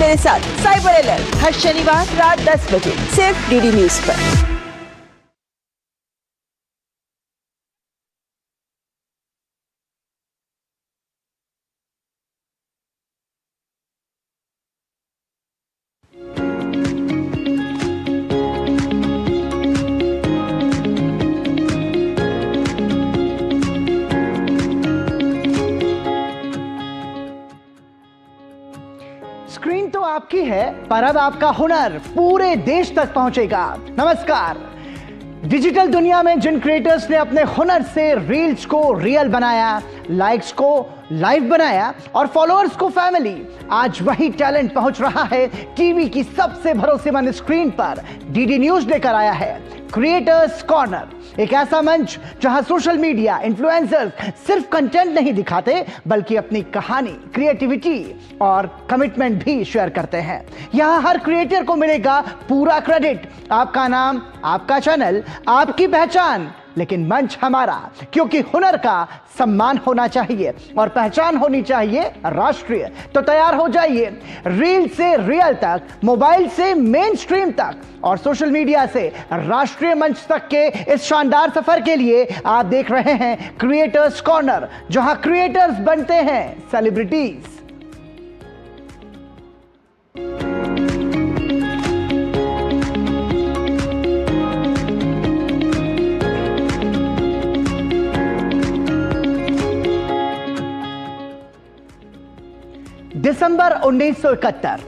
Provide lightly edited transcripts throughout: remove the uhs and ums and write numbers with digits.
मेरे साथ cyber alert हर शनिवार रात 10 बजे सिर्फ डीडी न्यूज पर। स्क्रीन तो आपकी है, पर अब आपका हुनर पूरे देश तक पहुंचेगा। नमस्कार। डिजिटल दुनिया में जिन क्रिएटर्स ने अपने हुनर से रील्स को रियल बनाया, लाइक्स को लाइव बनाया और फॉलोअर्स को फैमिली, आज वही टैलेंट पहुंच रहा है टीवी की सबसे भरोसेमंद स्क्रीन पर। डीडी न्यूज लेकर आया है क्रिएटर्स कॉर्नर, एक ऐसा मंच जहां सोशल मीडिया इन्फ्लुएंसर्स सिर्फ कंटेंट नहीं दिखाते बल्कि अपनी कहानी, क्रिएटिविटी और कमिटमेंट भी शेयर करते हैं। यहां हर क्रिएटर को मिलेगा पूरा क्रेडिट, आपका नाम, आपका चैनल, आपकी पहचान, लेकिन मंच हमारा, क्योंकि हुनर का सम्मान होना चाहिए और पहचान होनी चाहिए राष्ट्रीय। तो तैयार हो जाइए, रील से रियल तक, मोबाइल से मेन स्ट्रीम तक और सोशल मीडिया से राष्ट्रीय मंच तक के इस शानदार सफर के लिए आप देख रहे हैं क्रिएटर्स कॉर्नर, जहां क्रिएटर्स बनते हैं सेलिब्रिटीज। दिसंबर 1971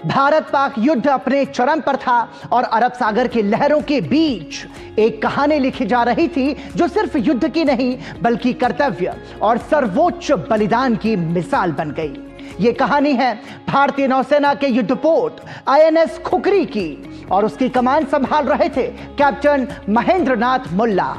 भारत पाक युद्ध अपने चरम पर था और अरब सागर की लहरों के बीच एक कहानी लिखी जा रही थी जो सिर्फ युद्ध की नहीं बल्कि कर्तव्य और सर्वोच्च बलिदान की मिसाल बन गई। यह कहानी है भारतीय नौसेना के युद्धपोत आईएनएस खुकरी की और उसकी कमान संभाल रहे थे कैप्टन महेंद्र नाथ मुल्ला।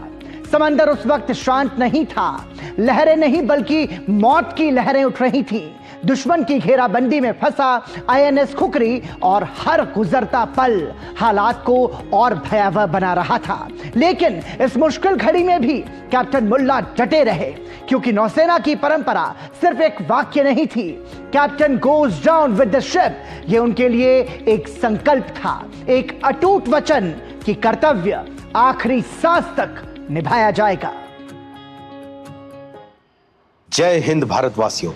समंदर उस वक्त शांत नहीं था, लहरें नहीं बल्कि मौत की लहरें उठ रही थीं। दुश्मन की घेराबंदी में फंसा आईएनएस खुकरी और हर गुजरता पल हालात को और भयावह बना रहा था। लेकिन इस मुश्किल घड़ी में भी कैप्टन मुल्ला डटे रहे, क्योंकि नौसेना की परंपरा सिर्फ एक वाक्य नहीं थी, captain goes down with the ship. ये उनके लिए एक संकल्प था, एक अटूट वचन कि कर्तव्य आखिरी सांस तक निभाया जाएगा। जय हिंद भारतवासियों।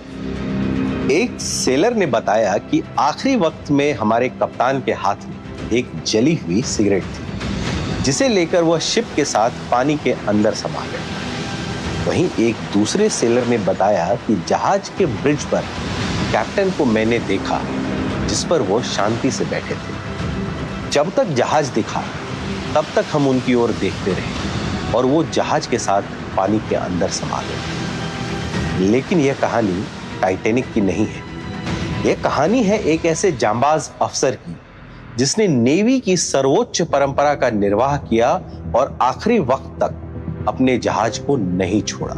एक सेलर ने बताया कि आखिरी वक्त में हमारे कप्तान के हाथ में एक जली हुई सिगरेट थी, जिसे लेकर वह शिप के साथ पानी के अंदर समा गए। वहीं एक दूसरे सेलर ने बताया कि जहाज के ब्रिज पर कैप्टन को मैंने देखा, जिस पर वो शांति से बैठे थे। जब तक जहाज दिखा तब तक हम उनकी ओर देखते रहे और वो जहाज के साथ पानी के अंदर समा गए। लेकिन यह कहानी टाइटैनिक की नहीं है। यह कहानी है एक ऐसे जांबाज अफसर की जिसने नेवी की सर्वोच्च परंपरा का निर्वाह किया और आखिरी वक्त तक अपने जहाज को नहीं छोड़ा।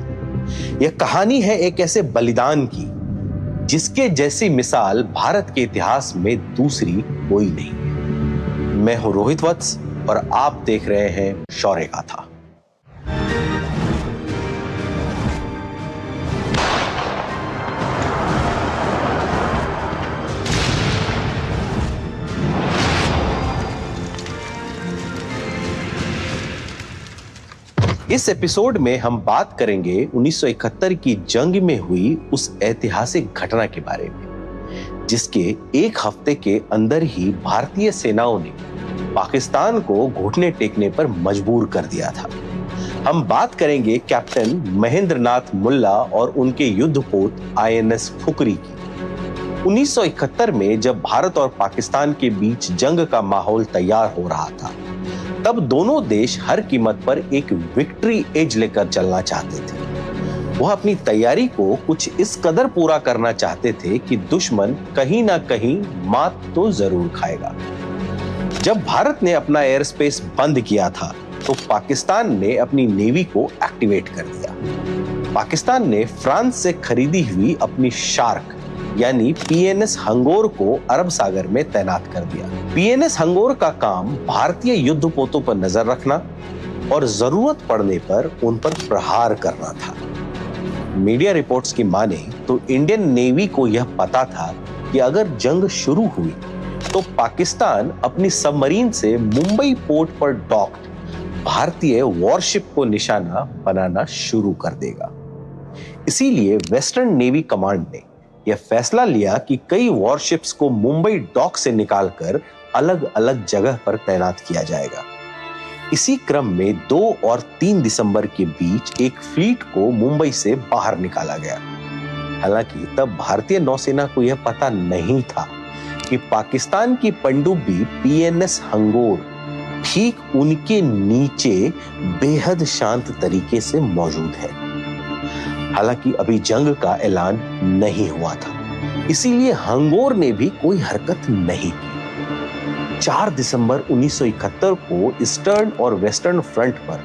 यह कहानी है एक ऐसे बलिदान की जिसके जैसी मिसाल भारत के इतिहास में दूसरी कोई नहीं है। मैं हूं रोहित वत्स और आप देख रहे हैं शौर्य गाथा। इस एपिसोड में हम बात करेंगे 1971 की जंग में हुई उस ऐतिहासिक घटना के बारे में, जिसके एक हफ्ते के अंदर ही भारतीय सेनाओं ने पाकिस्तान को घुटने टेकने पर मजबूर कर दिया था। हम बात करेंगे कैप्टन महेंद्र नाथ मुल्ला और उनके युद्धपोत आईएनएस खुकरी की। 1971 में जब भारत और पाकिस्तान के बीच जंग का माहौल तैयार हो रहा था, तब दोनों देश हर कीमत पर एक विक्ट्री एज लेकर चलना चाहते थे। वह अपनी तैयारी को कुछ इस कदर पूरा करना चाहते थे कि दुश्मन कहीं ना कहीं मात तो जरूर खाएगा। जब भारत ने अपना एयर स्पेस बंद किया था तो पाकिस्तान ने अपनी नेवी को एक्टिवेट कर दिया। पाकिस्तान ने फ्रांस से खरीदी हुई अपनी शार्क यानी पीएनएस हंगोर को अरब सागर में तैनात कर दिया। पीएनएस हंगोर का काम भारतीय युद्धपोतों पर नजर रखना और जरूरत पड़ने पर उन पर प्रहार करना था। मीडिया रिपोर्ट्स की माने तो इंडियन नेवी को यह पता था कि अगर जंग शुरू हुई तो पाकिस्तान अपनी सबमरीन से मुंबई पोर्ट पर डॉक्ड भारतीय वॉरशिप को निशाना बनाना शुरू कर देगा। इसीलिए वेस्टर्न नेवी कमांड ने यह फैसला लिया कि कई वॉरशिप्स को मुंबई डॉक से निकालकर अलग अलग जगह पर तैनात किया जाएगा। इसी क्रम में 2 और 3 दिसंबर के बीच एक फ्लीट को मुंबई से बाहर निकाला गया। हालांकि तब भारतीय नौसेना को यह पता नहीं था कि पाकिस्तान की पनडुब्बी पीएनएस हंगोर ठीक उनके नीचे बेहद शांत तरीके से मौजूद है। हालांकि अभी जंग का ऐलान नहीं हुआ था, इसीलिए हंगोर ने भी कोई हरकत नहीं की। 4 दिसंबर 1971 को ईस्टर्न और वेस्टर्न फ्रंट पर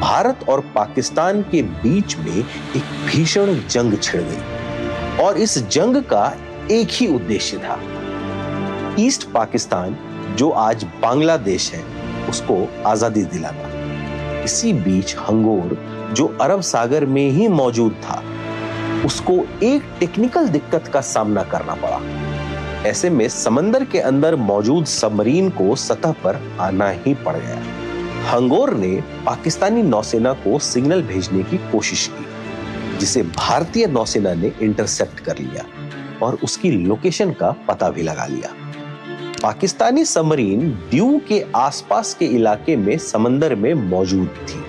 भारत और पाकिस्तान के बीच में एक भीषण जंग छिड़ गई और इस जंग का एक ही उद्देश्य था, ईस्ट पाकिस्तान जो आज बांग्लादेश है उसको आजादी दिलाना। इसी बीच हंगोर जो अरब सागर में ही मौजूद था उसको एक टेक्निकल दिक्कत का सामना करना पड़ा। ऐसे में समंदर के अंदर मौजूद सबमरीन को सतह पर आना ही पड़ गया। हंगोर ने पाकिस्तानी नौसेना को सिग्नल भेजने की कोशिश की, जिसे भारतीय नौसेना ने इंटरसेप्ट कर लिया और उसकी लोकेशन का पता भी लगा लिया। पाकिस्तानी सबमरीन दीव के आसपास के इलाके में समंदर में मौजूद थी।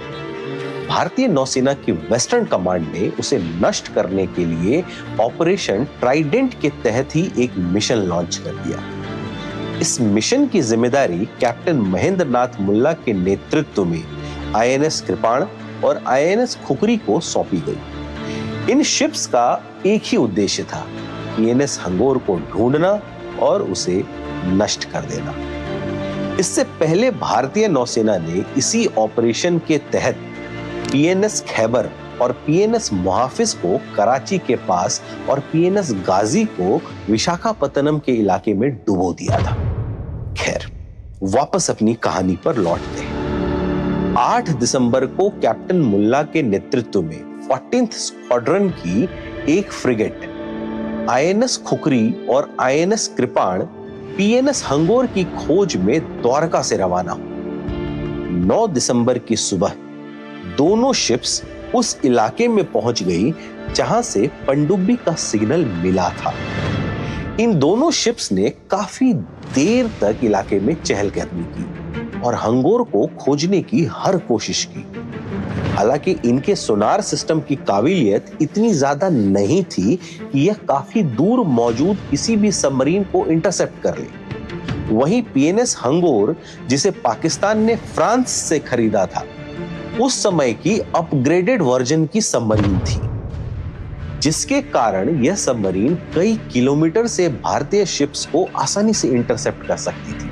भारतीय नौसेना की वेस्टर्न कमांड ने उसे नष्ट करने के लिए ऑपरेशन ट्राइडेंट के तहत ही एक मिशन लॉन्च कर दिया। इस मिशन की जिम्मेदारी कैप्टन महेंद्र नाथ मुल्ला के नेतृत्व में आईएनएस कृपाण और आईएनएस खुकरी को सौंपी गई। इन शिप्स का एक ही उद्देश्य था, पीएनएस हंगोर को ढूंढना और उसे नष्ट कर देना। इससे पहले भारतीय नौसेना ने इसी ऑपरेशन के तहत पीएनएस खैबर और पीएनएस मुहाफिज को कराची के पास और पीएनएस गाजी को विशाखापत्तनम के इलाके में डुबो दिया था। खैर, वापस अपनी कहानी पर लौटते हैं। 8 दिसंबर को कैप्टन मुल्ला के नेतृत्व में 14th स्क्वाड्रन की एक फ्रिगेट आईएनएस खुकरी और आईएनएस कृपाण पीएनएस हंगोर की खोज में द्वारका से रवाना हुई। 9 दिसंबर की सुबह दोनों शिप्स उस इलाके में पहुंच गई जहां से पनडुब्बी का सिग्नल मिला था। इन दोनों शिप्स ने काफी देर तक इलाके में चहलकदमी की और हंगोर को खोजने की हर कोशिश की। हालांकि इनके सोनार सिस्टम की काबिलियत इतनी ज्यादा नहीं थी कि यह काफी दूर मौजूद किसी भी सबमरीन को इंटरसेप्ट कर ले। वहीं पीएनएस हंगोर, जिसे पाकिस्तान ने फ्रांस से खरीदा था, उस समय की अपग्रेडेड वर्जन की सबमरीन थी, जिसके कारण यह सबमरीन कई किलोमीटर से भारतीय शिप्स को आसानी से इंटरसेप्ट कर सकती थी।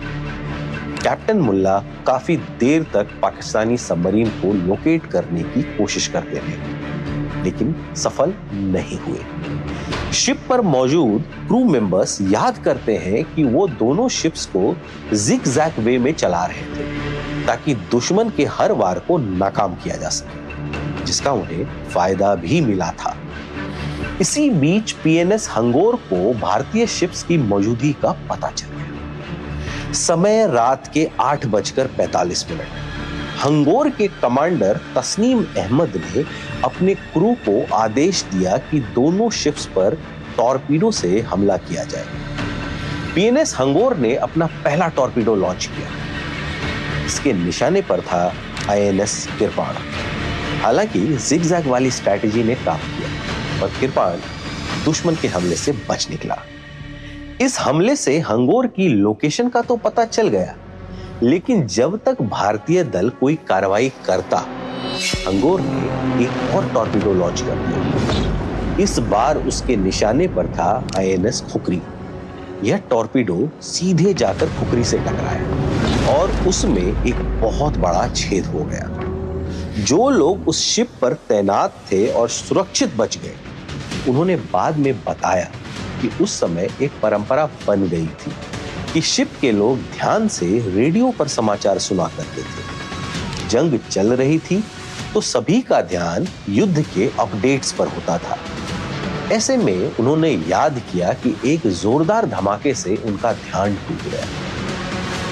कैप्टन मुल्ला काफी देर तक पाकिस्तानी सबमरीन को लोकेट करने की कोशिश करते रहे, लेकिन सफल नहीं हुए। शिप पर मौजूद क्रू मेंबर्स याद करते हैं कि वो दोनों शिप्स को जिग-जैग वे में चला रहे थे ताकि दुश्मन के हर वार को नाकाम किया जा सके, जिसका उन्हें फायदा भी मिला था। इसी बीच पीएनएस हंगोर को भारतीय शिप्स की मौजूदगी का पता चल गया। समय रात के 8:45। हंगोर के कमांडर तस्नीम अहमद ने अपने क्रू को आदेश दिया कि दोनों शिप्स पर टॉर्पीडो से हमला किया जाए। पीएनएस हंगोर ने अपना पहला टॉर्पीडो लॉन्च किया। इसके निशाने पर था आईएनएस कृपाण। हालांकि जिगजैग वाली स्ट्रैटेजी ने काम किया और कृपाण दुश्मन के हमले से बच निकला। इस हमले से हंगोर की लोकेशन का तो पता चल गया, लेकिन जब तक भारतीय दल कोई कार्रवाई करता, हंगोर ने एक और टॉर्पीडो लॉन्च कर दिया। इस बार उसके निशाने पर था आईएनएस खुकरी। यह टॉर्पीडो सीधे जाकर खुकरी से टकराया और उसमें एक बहुत बड़ा छेद हो गया। जो लोग उस शिप पर तैनात थे और सुरक्षित बच गए, उन्होंने बाद में बताया कि उस समय एक परंपरा बन गई थी कि शिप के लोग ध्यान से रेडियो पर समाचार सुना करते थे। जंग चल रही थी तो सभी का ध्यान युद्ध के अपडेट्स पर होता था। ऐसे में उन्होंने याद किया कि एक जोरदार धमाके से उनका ध्यान टूट गया।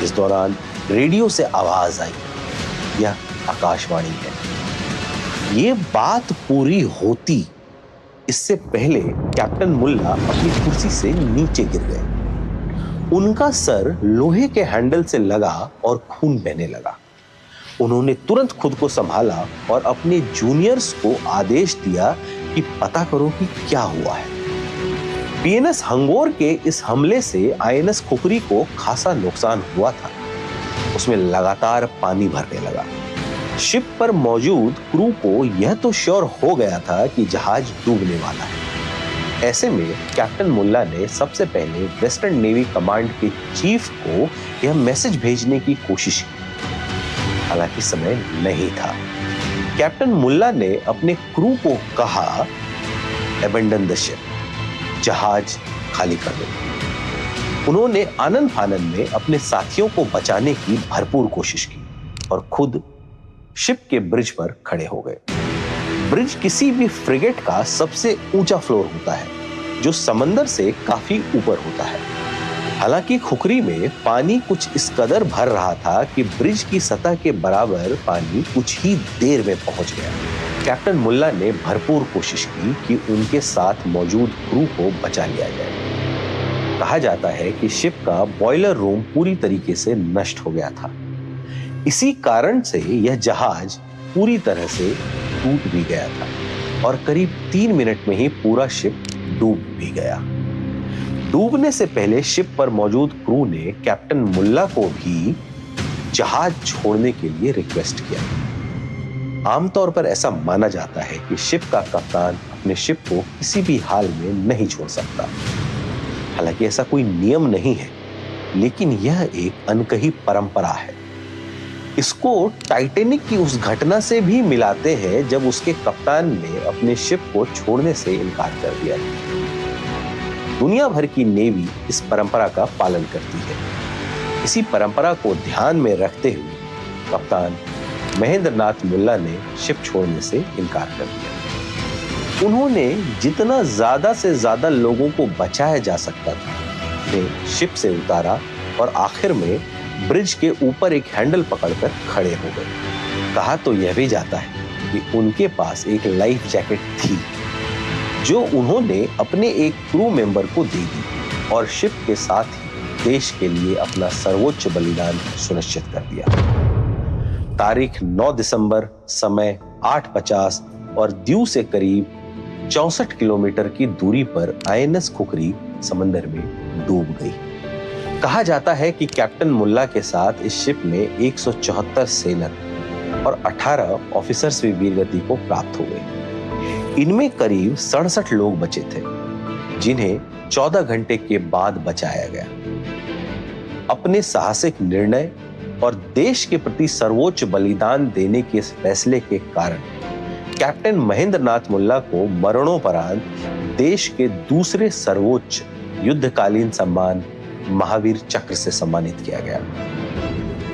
इस दौरान रेडियो से आवाज आई, यह आकाशवाणी है। ये बात पूरी होती इससे पहले कैप्टन मुल्ला अपनी कुर्सी से नीचे गिर गए। उनका सर लोहे के हैंडल से लगा और खून बहने लगा। उन्होंने तुरंत खुद को संभाला और अपने जूनियर्स को आदेश दिया कि पता करो कि क्या हुआ है। पीएनएस हंगोर के इस हमले से आईएनएस खुखरी को खासा नुकसान हुआ था। उसमें लगातार पानी भरने लगा। शिप पर मौजूद क्रू को यह तो श्योर हो गया था कि जहाज डूबने वाला है। ऐसे में कैप्टन मुल्ला ने सबसे पहले वेस्टर्न नेवी कमांड के चीफ को यह मैसेज भेजने की कोशिश की। हालांकि समय नहीं था। कैप्टन मुल्ला ने अपने क्रू को कहा, अबैंडन द शिप, जहाज खाली कर दो। उन्होंने आनन फानन में अपने साथियों को बचाने की भरपूर कोशिश की और खुद शिप के ब्रिज पर खड़े हो गए। ब्रिज किसी भी फ्रिगेट का सबसे ऊंचा फ्लोर होता है, जो समंदर से काफी ऊपर होता है। हालांकि खुखरी में पानी कुछ इस कदर भर रहा था कि ब्रिज की सतह के बराबर पानी कुछ ही देर में पहुंच गया। कैप्टन मुल्ला ने भरपूर कोशिश की कि उनके साथ मौजूद क्रू को बचा लिया जाए। कहा जाता है कि शिप का बॉयलर रूम पूरी तरीके से नष्ट हो गया था। इसी कारण से यह जहाज पूरी तरह से टूट भी गया था और करीब 3 मिनट में ही पूरा शिप डूब भी गया। डूबने से पहले शिप पर मौजूद क्रू ने कैप्टन मुल्ला को भी जहाज छोड़ने के लिए रिक्वेस्ट किया। आमतौर पर ऐसा माना जाता है कि शिप का कप्तान अपने शिप को किसी भी हाल में नहीं छोड़ सकता। हालांकि ऐसा कोई नियम नहीं है, लेकिन यह एक अनकही परंपरा है। इसको टाइटैनिक की उस घटना से भी मिलाते हैं जब उसके कप्तान ने अपने शिप को छोड़ने से इनकार कर दिया। दुनिया भर की नेवी इस परंपरा का पालन करती है। इसी परंपरा को ध्यान में रखते हुए कप्तान महेंद्र नाथ मुल्ला ने शिप छोड़ने से इनकार कर दिया। उन्होंने जितना ज्यादा से ज्यादा लोगों को बचाया जा सकता था उन्हें शिप से उतारा और आखिर में ब्रिज के ऊपर एक हैंडल पकड़कर खड़े हो गए। कहा तो यह भी जाता है कि उनके पास एक लाइफ जैकेट थी जो उन्होंने अपने एक क्रू मेंबर को दे दी और शिप के साथ ही देश के लिए अपना सर्वोच्च बलिदान सुनिश्चित कर दिया। तारीख 9 दिसंबर, समय 8:50 और दीव से करीब 64 किलोमीटर की दूरी पर आईएनएस खुखरी समंदर में डूब गई। कहा जाता है कि कैप्टन मुल्ला के साथ इस शिप में 174 सेलर और 18 ऑफिसर्स भी वीरगति को प्राप्त हो गए। इनमें करीब 67 लोग बचे थे, जिन्हें 14 घंटे के बाद बचाया गया। अपने साहसिक निर्णय और देश के प्रति सर्वोच्च बलिदान देने के इस फैसले के कारण कैप्टन महेंद्र नाथ मुल्ला को मरणोपरांत देश के दूसरे सर्वोच्च युद्धकालीन सम्मान महावीर चक्र से सम्मानित किया गया।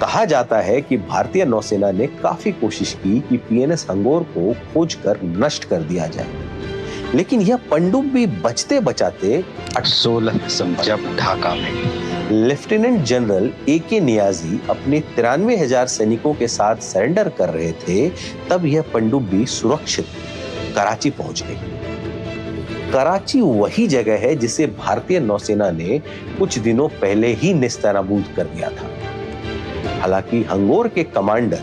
कहा जाता है कि भारतीय नौसेना ने काफी कोशिश की कि पीएनएस हंगोर को खोजकर नष्ट कर दिया जाए, लेकिन यह पनडुब्बी बचते बचाते 16 दिसंबर जब ढाका में लेफ्टिनेंट जनरल ए.के. नियाजी अपने 93,000 सैनिकों के साथ सरेंडर कर रहे थे, तब यह पनडुब्बी सुरक्षित कराची पहुंच गई। कराची वही जगह है जिसे भारतीय नौसेना ने कुछ दिनों पहले ही नेस्तनाबूद कर दिया था। हालांकि हंगोर के कमांडर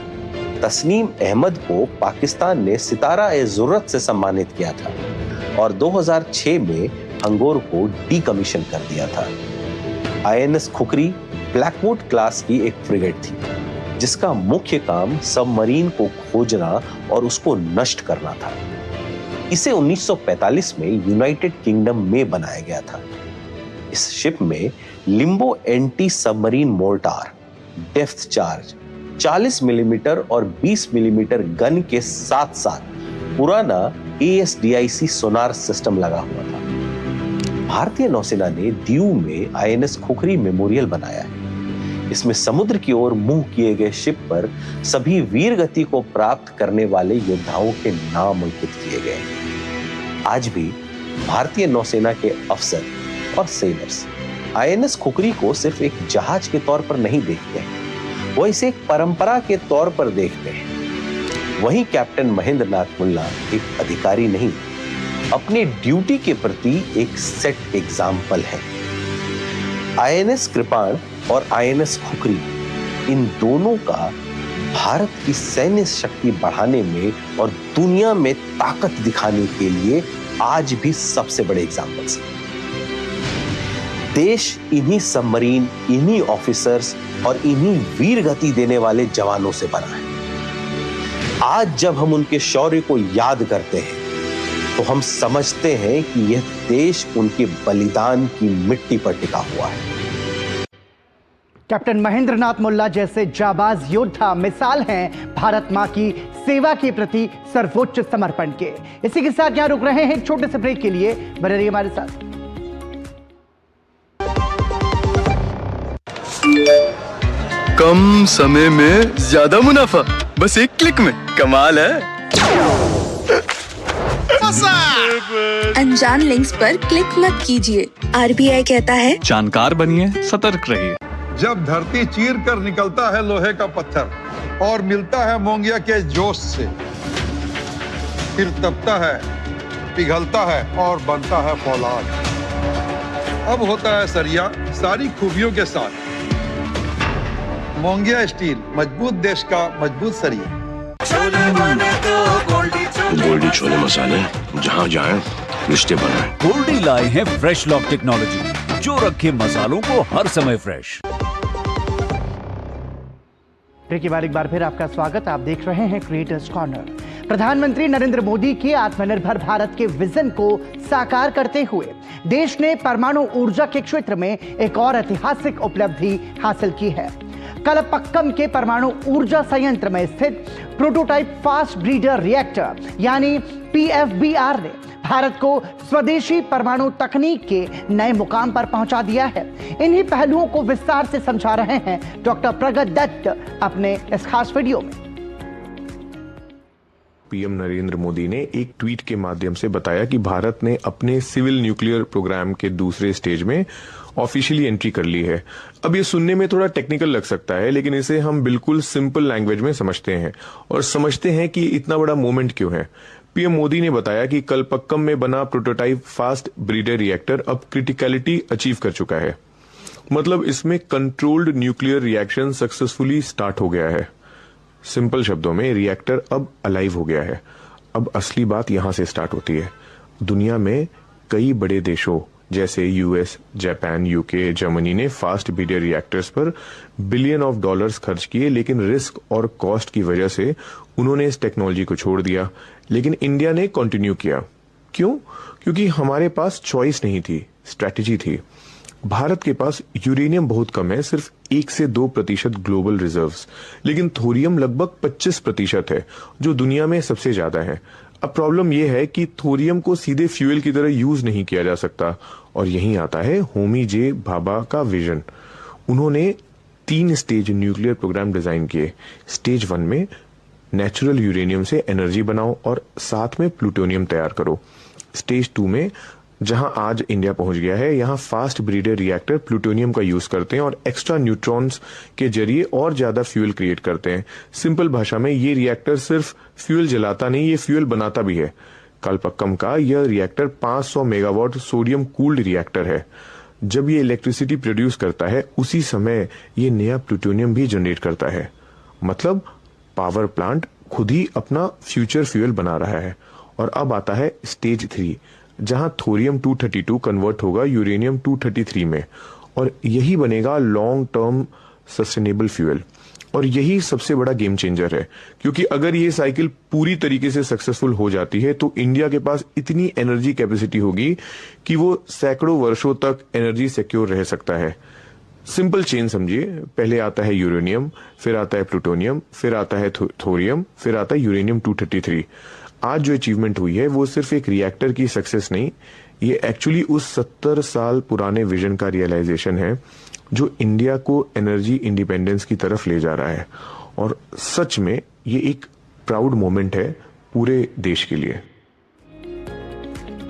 तस्नीम अहमद को पाकिस्तान ने सितारा-ए-ज़ुर्रत से सम्मानित किया था और 2006 में हंगोर को डीकमीशन कर दिया था। आईएनएस खुखरी ब्लैकवुड क्लास की एक फ्रिगेट थी, जिसका मुख्य काम सबमरीन को खोजना और उसको नष्ट करना था। इसे 1945 में यूनाइटेड किंगडम में बनाया गया था। इस शिप में Limbo anti submarine mortar, depth charge, 40 millimetre और 20 मिलीमीटर गन के साथ साथ पुराना ASDIC सोनार सिस्टम लगा हुआ था। भारतीय नौसेना ने दीव में आईएनएस खुखरी मेमोरियल बनाया है। इसमें समुद्र की ओर मुंह किए गए शिप पर सभी वीर गति को प्राप्त करने वाले योद्धाओं के नाम अंकित किए गए हैं। आज भी भारतीय नौसेना के अफसर और सेलर्स आईएनएस खुकरी को सिर्फ एक जहाज के तौर पर नहीं देखते हैं, वो इसे एक परंपरा के तौर पर देखते हैं। वहीं कैप्टन महेंद्र नाथ मुल्ला एक अधिकारी नहीं, अपनी ड्यूटी के प्रति एक सेट एग्जाम्पल है। आईएनएस कृपाण और आईएनएस खुकरी, इन दोनों का भारत की सैन्य शक्ति बढ़ाने में और दुनिया में ताकत दिखाने के लिए आज भी सबसे बड़े एग्जाम्पल्स हैं। देश इन्हीं सबमरीन, इन्हीं ऑफिसर्स और इन्हीं वीर गति देने वाले जवानों से बना है। आज जब हम उनके शौर्य को याद करते हैं तो हम समझते हैं कि यह देश उनके बलिदान की मिट्टी पर टिका हुआ है। कैप्टन महेंद्र नाथ मुल्ला जैसे जाबाज योद्धा मिसाल हैं भारत मां की सेवा के प्रति सर्वोच्च समर्पण के। इसी के साथ यहां रुक रहे हैं एक छोटे से ब्रेक के लिए, बने रहिए हमारे साथ। कम समय में ज्यादा मुनाफा, बस एक क्लिक में, कमाल है। अनजान लिंक्स पर क्लिक मत कीजिए, आरबीआई कहता है जानकार बनिए, सतर्क रहिए। जब धरती चीर कर निकलता है लोहे का पत्थर और मिलता है मोंगिया के जोश से, फिर तपता है, पिघलता है और बनता है फौलाद। अब होता है सरिया सारी खूबियों के साथ। मोंगिया स्टील, मजबूत देश का मजबूत सरिया। गोल्डी छोले मसाले, जहाँ जाएं रिश्ते बनाएं। गोल्डी लाए हैं फ्रेश लॉक टेक्नोलॉजी, जो रखे मसालों को हर समय फ्रेश। के बाद एक बार फिर आपका स्वागत। आप देख रहे हैं क्रिएटर्स कॉर्नर। प्रधानमंत्री नरेंद्र मोदी के आत्मनिर्भर भारत के विजन को साकार करते हुए देश ने परमाणु ऊर्जा के क्षेत्र में एक और ऐतिहासिक उपलब्धि हासिल की है। कलपक्कम के परमाणु ऊर्जा संयंत्र में स्थित प्रोटोटाइप फास्ट ब्रीडर रिएक्टर यानी पीएफबीआर ने भारत को स्वदेशी परमाणु तकनीक के नए मुकाम पर पहुंचा दिया है। इन्हीं पहलुओं को विस्तार से समझा रहे हैं डॉक्टर प्रगत दत्त अपने इस खास वीडियो में। पीएम नरेंद्र मोदी ने एक ट्वीट के माध्यम से बताया कि भारत ने अपने सिविल न्यूक्लियर प्रोग्राम के दूसरे स्टेज में ऑफिशियली एंट्री कर ली है। अब ये सुनने में थोड़ा टेक्निकल लग सकता है, लेकिन इसे हम बिल्कुल सिंपल लैंग्वेज में समझते हैं और समझते हैं कि इतना बड़ा मोमेंट क्यों है। पीएम मोदी ने बताया कि कलपक्कम में बना प्रोटोटाइप फास्ट ब्रीडर रिएक्टर अब क्रिटिकलिटी अचीव कर चुका है। मतलब इसमें controlled nuclear reaction successfully start हो गया है। सिंपल शब्दों में रिएक्टर अब अलाइव हो गया है। अब असली बात यहां से स्टार्ट होती है। दुनिया में कई बड़े देशों जैसे यूएस, जापान, यूके, जर्मनी ने फास्ट ब्रीडर रिएक्टर्स पर बिलियन ऑफ डॉलर्स खर्च किए, लेकिन रिस्क और कॉस्ट की वजह से उन्होंने इस टेक्नोलॉजी को छोड़ दिया। लेकिन इंडिया ने कंटिन्यू किया। क्यों? क्योंकि हमारे पास चॉइस नहीं थी, स्ट्रैटेजी थी। भारत के पास यूरेनियम बहुत कम है, सिर्फ 1 से 2% ग्लोबल रिजर्व्स, लेकिन थोरियम लगभग 25% है, जो दुनिया में सबसे ज्यादा है। अब प्रॉब्लम यह है कि थोरियम को सीधे फ्यूल की तरह यूज नहीं किया जा सकता, और यहीं आता है होमी जे भाभा का विजन। उन्होंने 3 स्टेज न्यूक्लियर प्रोग्राम डिजाइन किए। स्टेज 1 में नेचुरल यूरेनियम से एनर्जी बनाओ और साथ में प्लूटोनियम तैयार करो। स्टेज 2 में, जहां आज इंडिया पहुंच गया है, यहां फास्ट ब्रीडर रिएक्टर प्लूटोनियम का यूज करते हैं और एक्स्ट्रा न्यूट्रॉन्स के जरिए और ज्यादा फ्यूल क्रिएट करते हैं। सिंपल भाषा में ये रिएक्टर सिर्फ फ्यूल जलाता नहीं, ये फ्यूल बनाता भी है। कलपक्कम का यह reactor 500 megawatt sodium cooled reactor है। जब ये इलेक्ट्रिसिटी प्रोड्यूस करता है, उसी समय ये नया प्लूटोनियम भी जनरेट करता है। मतलब पावर प्लांट खुद ही अपना फ्यूचर फ्यूल बना रहा है। और अब आता है स्टेज 3, जहां थोरियम 232 कन्वर्ट होगा यूरेनियम 233 में, और यही बनेगा लॉन्ग टर्म सस्टेनेबल फ्यूल। और यही सबसे बड़ा गेम चेंजर है, क्योंकि अगर ये साइकिल पूरी तरीके से सक्सेसफुल हो जाती है तो इंडिया के पास इतनी एनर्जी कैपेसिटी होगी कि वो सैकड़ों वर्षों तक एनर्जी सिक्योर रह सकता है। सिंपल चेन समझिए, पहले आता है यूरेनियम, फिर आता है प्लूटोनियम, फिर आता है थोरियम, फिर आता है यूरेनियम 233। आज जो अचीवमेंट हुई है वो सिर्फ एक रिएक्टर की सक्सेस नहीं, ये एक्चुअली उस 70 साल पुराने विजन का रियलाइजेशन है जो इंडिया को एनर्जी इंडिपेंडेंस की तरफ ले जा रहा है। और सच में ये एक प्राउड मोमेंट है पूरे देश के लिए।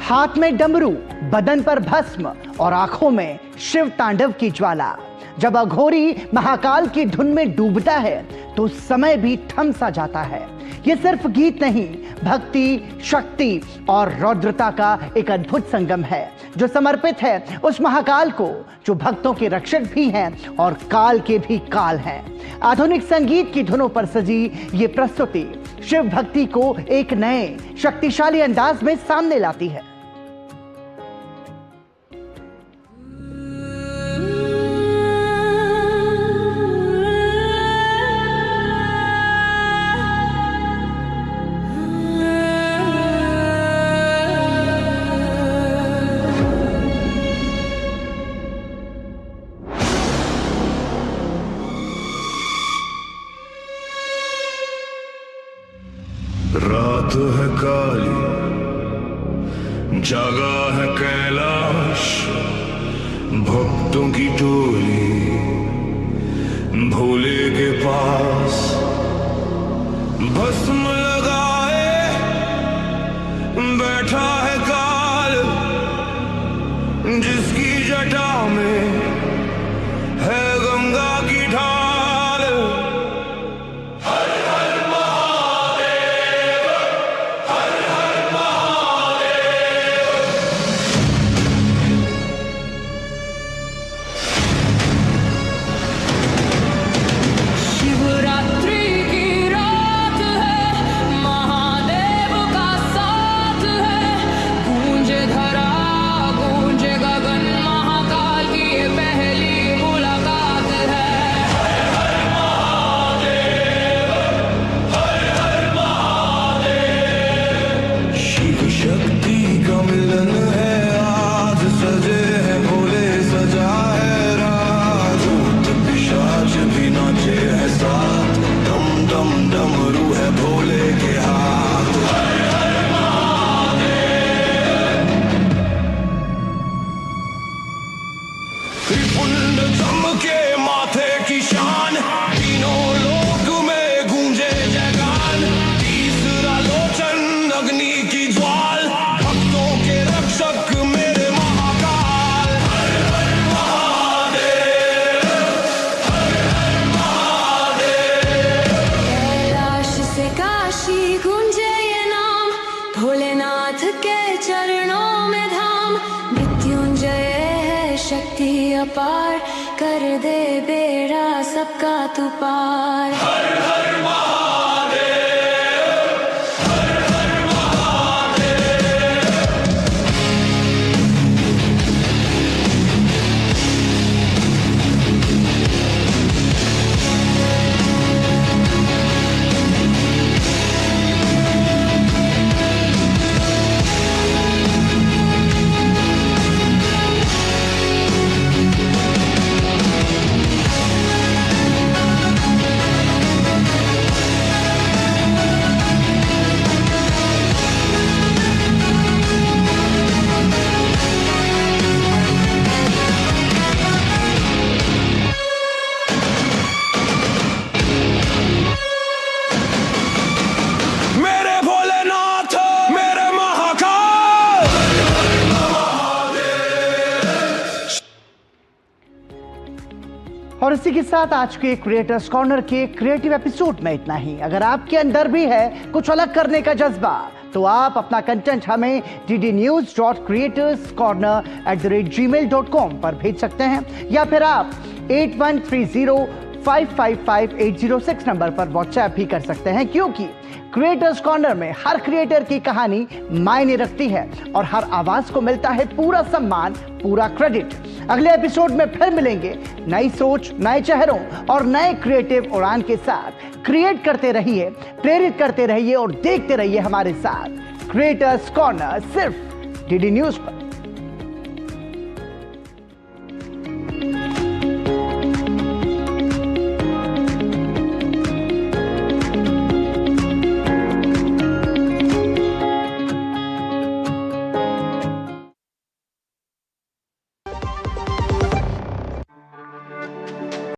हाथ में डमरू, बदन पर भस्म और आंखों में शिव तांडव की ज्वाला। जब अघोरी महाकाल की धुन में डूबता है तो समय भी थम सा जाता है। ये सिर्फ गीत नहीं, भक्ति, शक्ति और रौद्रता का एक अद्भुत संगम है जो समर्पित है उस महाकाल को जो भक्तों के रक्षक भी हैं और काल के भी काल हैं। आधुनिक संगीत की धुनों पर सजी ये प्रस्तुति शिव भक्ति को एक नए शक्तिशाली अंदाज में सामने लाती है। रात है काली, जागा है कैलाश, भक्तों की टोली भोले के पास। भस्म लगाए बैठा है काल, जिसकी जटा में है गंगा की ढाल। पार कर दे बेड़ा सबका तू पार। हर हर महादेव, हर हर महादेव। और इसी के साथ आज के क्रिएटर्स कॉर्नर के क्रिएटिव एपिसोड में इतना ही। अगर आपके अंदर भी है कुछ अलग करने का जज्बा तो आप अपना कंटेंट हमें ddnews.creatorscorner@gmail.com पर भेज सकते हैं या फिर आप 8130555806 नंबर पर व्हाट्सएप भी कर सकते हैं, क्योंकि क्रिएटर्स कॉर्नर में हर क्रिएटर की कहानी मायने रखती है और हर आवाज को मिलता है पूरा सम्मान, पूरा क्रेडिट। अगले एपिसोड में फिर मिलेंगे नई सोच, नए चेहरों और नए क्रिएटिव उड़ान के साथ। क्रिएट करते रहिए, प्रेरित करते रहिए और देखते रहिए हमारे साथ क्रिएटर्स कॉर्नर सिर्फ डीडी न्यूज पर।